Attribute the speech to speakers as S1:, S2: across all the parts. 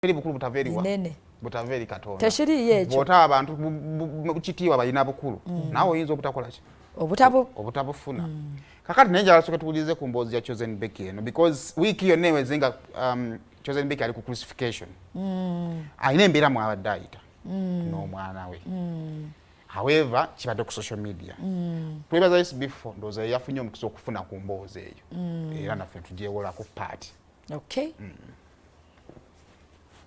S1: Eri bukulu butaveriwa.
S2: Nene.
S1: Butaveri Katonda.
S2: Tashiri yecho.
S1: Bota abantu kitiwa balina bukulu. Nawe oyinza obutakola ki? Obutabufuna. Kakati nenja asoka tukulize ku mbozi ya Chosen Becky eno because wiki yo newe zinga Chosen Becky ali ku crucifixion. Aine mbira mu abadaita. No mwana we. However, kibadde ku social media. Twebaza this before ndoza yafunye omukiso okufuna ku mbozi eyo. Era naffe tujewola ku party.
S2: Okay.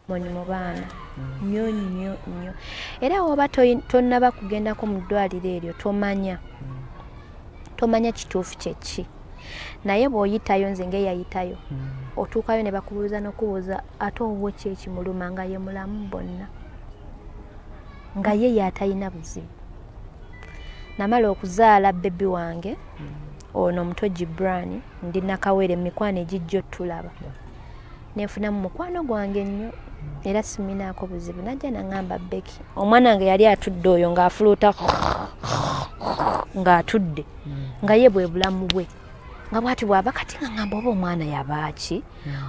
S3: Moni mu baana nnyo era woba tonnaba kugendako mu ddwaliro eryo tomanya kituufu kyeki naye bw'oyitayo nze ng'eyayitayo otuukayo ne bakubuuza n'okubuuza ate obwo kyekimuluma nga ye mulamu bonna nga ye yatalina buzibu. Namala okuzaala bbebi wange ono omuto Gibran ndi nakawere emikwano egijjo tulaba nenfunamu mukwano gwange nnyo era siminaako buzibu. Najja nangamba Becky omwana wange yali atudde oyo ng'afuluuta ng'atudde nga ye bwe bulamu bwe nga bwati bw'aba kati nga ngamba oba omwana yabaaki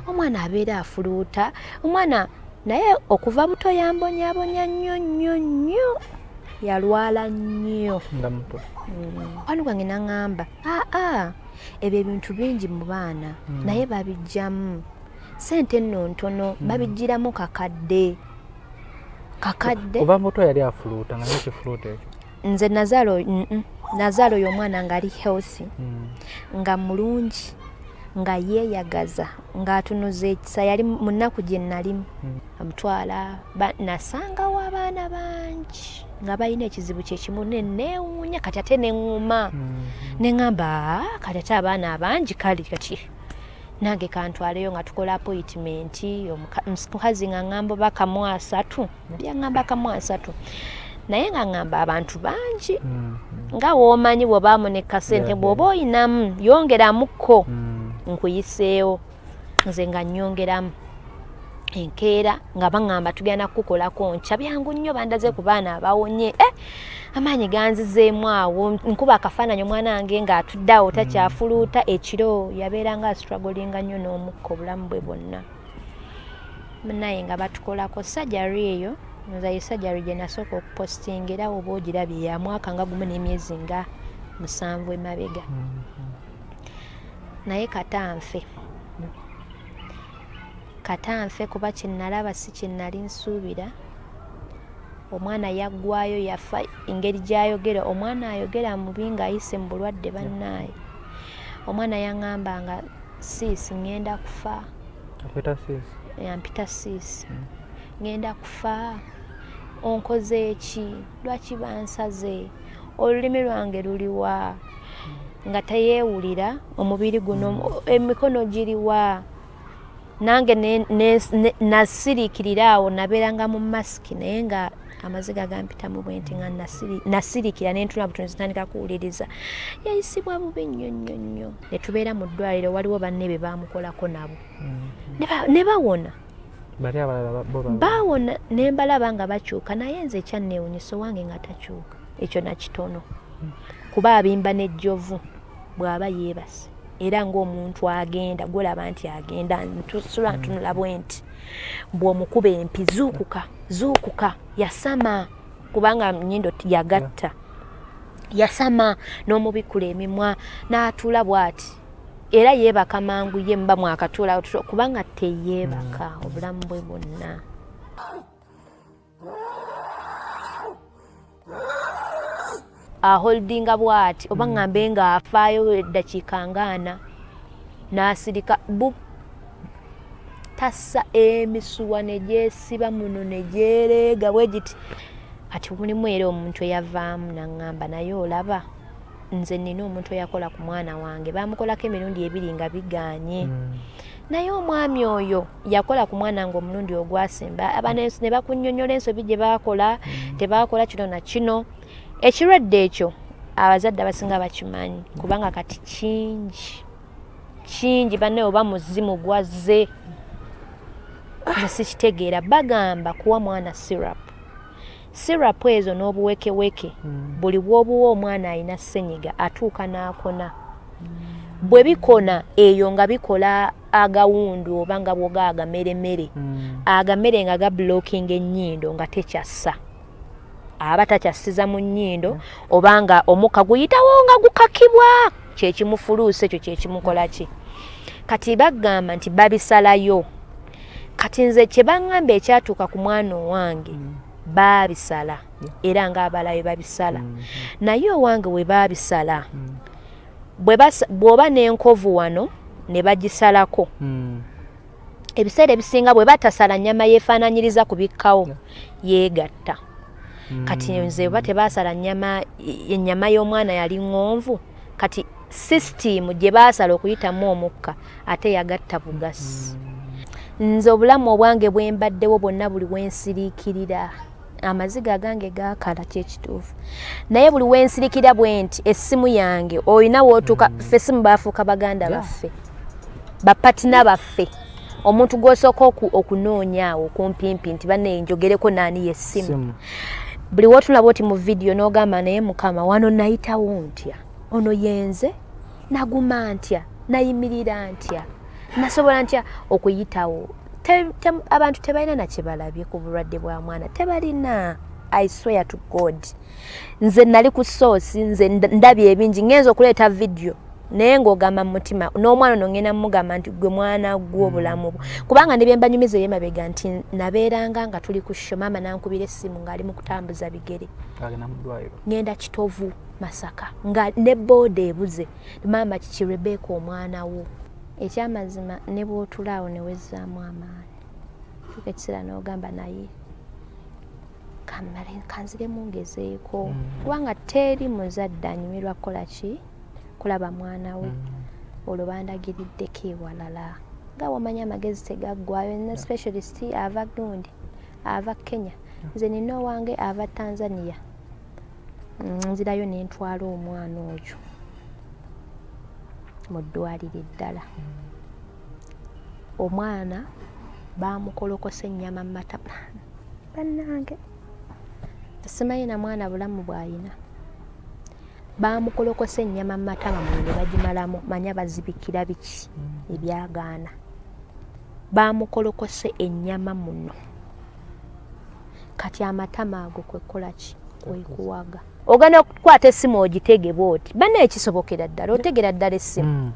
S3: omwana abeera afuluuta omwana naye okuva buto yambonyabonya nnyo yalwala nnyo nga muto. Mukwano gwange nangamba ebyo ebintu bingi mu baana naye babijjamu sente nno ntono babijjiramu kakadde
S4: kuba muto yali afuluuta nga nekifuluuta ekyo
S3: nze Nazaalo oyo omwana nga ali healthy nga mulungi nga yeeyagaza ng'atunuza ekisa yali mu nnaku gye nalimu amutwala nasangawo abaana bangi nga balina ekizibu kyekimu neewuunya kati ate neŋŋuma neŋŋamba kati ate abaana abangi kale kati nange kantwaleyo nga tukola appointment omukazi nga ŋŋamba bakamu 3 byaŋŋamba kamu 3 naye nga ŋŋamba abantu bangi nga woomanyi bw'obaamu ne kasente bw'oba oyinamu yongeramuko nkuyiseewo nze nga nnyongeramu enkeera nga baŋŋamba tugenda kukolako nkya byangu nnyo bandaze ku baana abawonye amaanyi ganzizeemu awo nkuba akafaananyi omwana wange ng'atudde awo takyafuluuta ekiro yabeeranga asituragolinga nnyo n'omukka obulamu bwe bwonna naye nga batukolako sajari eyo nza ye sajari gye nasooka okupostinga era oba ogirabye ya mwaka nga gumu n'emyezi nga 7 emabega naye katanfe kuba kyenalaba si kyenali nsuubira. Omwana yaggwayo yafa engeri gy'ayogera omwana ayogera mubi ng'ayise mu bulwadde bannaaye omwana yaŋŋamba nga siisi ngenda kufa yampita siisi ngenda kufa onkoze eki lwaki bansaze olulimi lwange luliwa nga teyeewulira omubiri guno emikono giriwa nange nasiriikirira awo nabeeranga mu masiki naye nga amaziga gampitamu bwenti nga nasiriikira nentuna butono zitandika kuwuliriza yayisibwa bubi nnyo ne tubeera mu ddwaliro waliwo banne be baamukolako nabo ne bawona baawona ne mbalaba nga bakyuka naye nze ekyanneewunyisa wange nga takyuka ekyo nakitono kuba abimba n'ejjovu bw'aba yeebase era ng'omuntu agenda golaba nti agenda ntunula bwenti bw'omukuba empi zuukuka yasama kubanga nnyindo yagatta yasama n'omubikula emimwa n'atuula bw'ati era yeebaka mangu ye mba mwakatuula kubanga teyeebaka obulamu bwe bwonna. Aholdinga bw'ati oba ngambe ng'afaayo eddakiika ng'ana n'asirika tassa emisuwa ne gyesiba muno ne gyereega bwe giti kati mulimu era omuntu eyavaamu naŋŋamba naye olaba nze nina omuntu eyakola ku mwana wange baamukolako emirundi 2 nga bigaanye naye omwami oyo yakola ku mwana nga omulundi ogwasemba abanensi ne bakunnyonnyola ensobi gye baakola tebaakola kino na kino. Ekirwadde ekyo abazadde abasinga bakimanyi kubanga kati kingi banne oba muzimu gwazze nze sikitegeera bagamba kuwa mwana syrup ezo n'obuwekeweke buli bw'obuwa omwana alina ssenyiga atuuka n'akona bwe bikona eyo nga bikola agawundu oba nga bwoga agameremere agamere nga ga blocking ennyindo nga tekyassa aba takyasiza mu nnyindo oba nga omuka guyitawo nga gukakibwa kyekimufuluusa ekyo kyekimukola ki kati bagamba nti babisalayo kati nze kye baŋŋamba ekyatuuka ku mwana owange baabisala era ng'abalayo babisala naye owange we baabisala bw'oba n'enkovu wano ne bagisalako ebiseera ebisinga bwe batasala nnyama yeefaananyiriza kubikkawo yeegatta kati nze oba tebaasala ennyama y'omwana yali ŋŋonvu kati sisitimu gye baasala okuyitamu omukka ate yagatta bugasi nze obulamu obwange bwe mbaddewo bwonna buli wensiriikirira amaziga agange gaakala kyekituufu naye buli wensirikira bwe nti essimu yange olina wootuuka ffe essimu baafuuka baganda baffe bapatina baffe omuntu gw'osooka okunoonya awo kumpimpi nti banne njogereko naani yessimu buli wootulaba oti mu vidiyo n'ogamba naye mukama wano nayitawo ntya ono yenze naguma ntya nayimirira ntya nasobola ntya okuyitawo abantu tebalina nakye balabye ku bulwadde bwa mwana tebalina I swear to God nze nali ku source nze ndabye ebingi ngenza okuleeta vidiyo naye ng'ogamba mu mutima n'omwana ono ngenda mugamba nti gwe mwana gw'obulamu bwo kubanga ne bye mbanyumiza ey'emabega nti nabeeranga nga tuli ku show maama nankubira essimu ng'ali mu kutambuza bigere ngenda Kitovu Masaka nga ne booda ebuze maama kiki Rebecca omwana wo ekyamazima ne bw'otulaawo ne wezzaamu amaanyi tuka ekiseera n'ogamba naye kanziremu ngezeeko kubanga teri muzadde anyumirwa kukola ki kulaba mwana we olwo bandagiriddeko ewalala nga wamanya amagezi tegaggwayo ne specialist ava gundi ava Kenya nze nina owange ava Tanzania nzirayo nentwala omwana oyo mu ddwaliro eddala omwana bamukolokose ennyama mu matama bannange simanyi na mwana bulamu bw'ayina bamukolokose ennyama mu matama ne bagimalamu manya bazibikira biki ebyagaana bamukolokose ennyama muno kati amatama ago kwekola ki kwekuwaga ogana okukwata essimu ogitege bwoti banne ekisobokera ddala otegera ddala essimu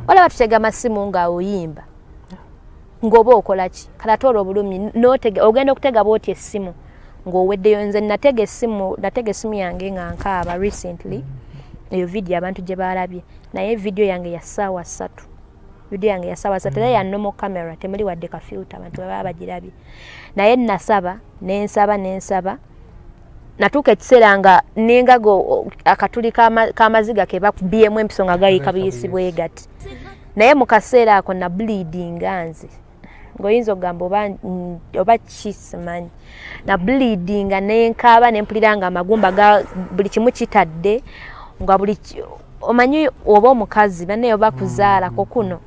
S3: olaba tutega amasimu nga oyimba ng'oba okola ki kalatoola obulumi ogenda okutega bwoti essimu ng'oweddeyo nze natega essimu yange nga nkaaba recently eyo vidiyo abantu gye balabye naye vidiyo yange ya ssaawa 3 era ya normal camera temuli wadde kafilter abantu baba bagirabye naye nasaba nensaba natuuka ekiseera nga nengago akatuli k'amaziga ke bakubyemu empiso nga gayika biyisibwe gati naye mu kaseera ako na bleeding nze ng'oyinza okugamba oba kisimanyi na bleeding nenkaaba nempulira nga amagumba buli kimu kitadde nga buli omanyi oba omukazi banne oba kuzaalako kuno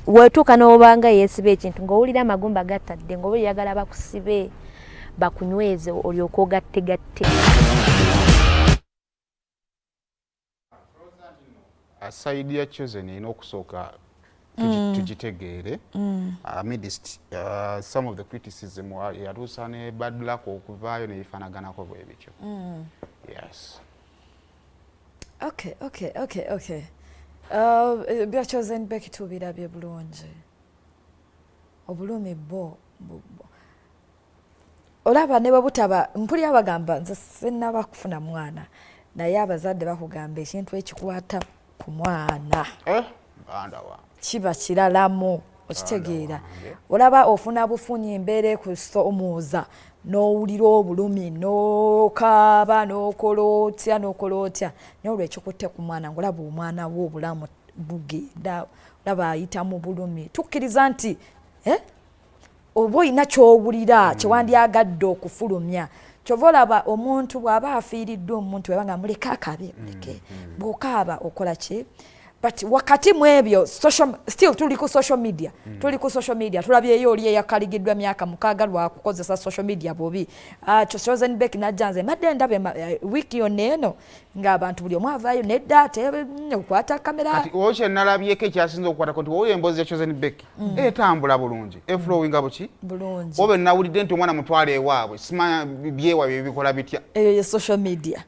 S3: weetuuka n'obanga yeesiba ekintu ng'owulira amagumba gatadde ng'oba oyagala bakusibe bakunyweze olyoka ogattegatte
S1: saidi ya Chosen erina okusooka tugitegeere amidst some of the criticism yaluusa ne bad luck okuvaayo nebifaanaganako bwe bityo yes
S2: okay bya Chosen Becky tubirabye bulungi obulumi bo olaba ne bwebutaba mpulira bagamba nze sinaba kufuna mwana naye abazadde bakugamba ekintu ekikwata ku mwana kiba kiralamu okitegeera olaba ofuna bufunyi embeera ekusomuuza n'owulira obulumi n'okaaba n'okola otya naye olwekikutte ku mwana ng'olaba omwana wo obulamu bugenda olaba ayita mu bulumi tukkiriza nti oba olina ky'owulira kyewandyagadde okufulumya kyova olaba omuntu bw'aba afiiriddwa omuntu webanga muleke akabe muleke bw'okaaba okola ki but wakati mwebyo still tuli ku social media tulabyeyo oli eyakaligiddwa myaka mukaaga lwa kukozesa social media bobi Chosen Beck najjanze madde ndabe wiki yonna eno ng'abantu buli omu avaayo neddaata okwata kamera
S1: kati oche nalabyeko ekyasinza okukwata nti wowe emboozi ya Chosen Beck etambula bulungi eflowinga buki
S2: bulungi
S1: obe nawulidde nti omwana mutwale ewaabwe simanya byewaabwe bikola bitya
S2: social media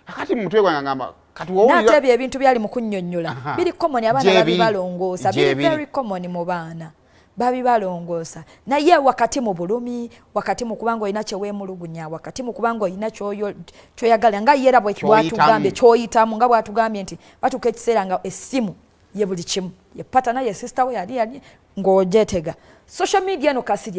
S1: akati mutwe gwange ngamba kati
S2: nate ebyo ebintu byali mu kunnyonnyola biri common abaana babibalongoosa biri very common mu baana babibalongoosa naye wakati mu bulumi wakati mu kubanga olina kyeweemulugunya wakati mu kubanga olina kyoyagala nga yeera bwatugambye kyoyitamu nga bwatugambye nti batuuka ekiseera nga essimu ye buli kimu ye patana ye sister we yali ng'ogyetega social media no kasiri